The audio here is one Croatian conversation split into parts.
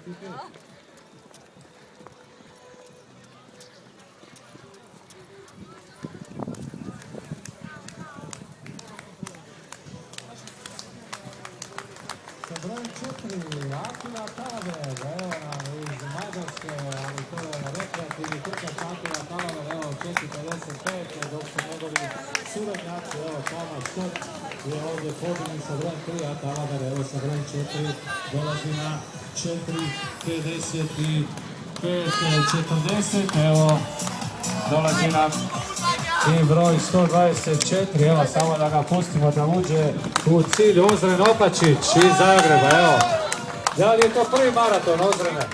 Sa brojem 4, Akila Talaver, evo nam iz Mađarske, ali to je rekreativni trkač Akila Talaver, evo 4.55, dok su njegovi suradnjaci, evo Tomaš Štok je ovdje pobjednik sa brojem 3, a Talaver evo sa brojem 4 dolazi na 4.55-40, evo dolazi nam i broj 124, evo samo da ga pustimo da uđe u cilj. Ozren Opačić iz Zagreba, evo. Da li je to prvi maraton Ozrene? Je!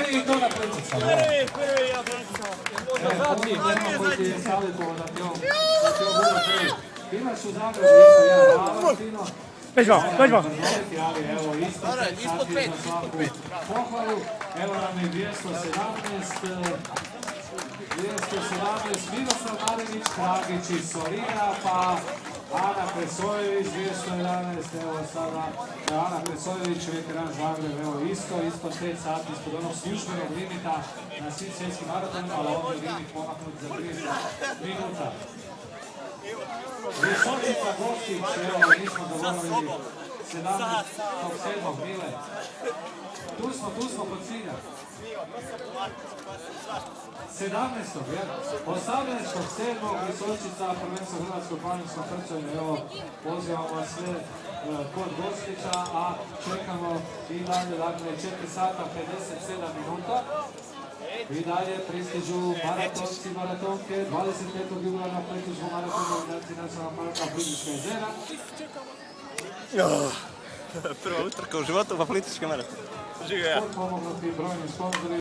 Prvi i to na Plitvicama, evo. Prvi, koji ti je savjetovao da ti on bude prvi. Imaš u Zagrebu isto jedan Valentino. Peđba! Ali evo isto Ispod pet. Pohvalu, evo nam je 217, Miroslav Marinić, Kragić iz Solina, pa Ana Presojević, 211, evo sada Ana Presojević, veteran Zagreb, evo isto, ispod 5 sati, ispod onog službenog limita na svim svjetskim maratonima, ali ovdje limit pomaknut za 30 minuta. Visočica Gostić, evo, nismo govorili 17.7. Mile. Tu smo kod cilja. 17. 18.7. Visočica, prvenstvo Hrvatskog planinskog trčanja. Evo, pozivamo sve kod Gostića, a čekamo i dalje, dakle, 4 sata 57 minuta. I dalje pristižu maratonci i maratonke 25. jubilejnog prestižnog maratona organizacije nacionalnog parka Plitvička jezera. Prva utrka u životu pa Plitvički maraton. Živio ja. Pomognuti brojni sponzori.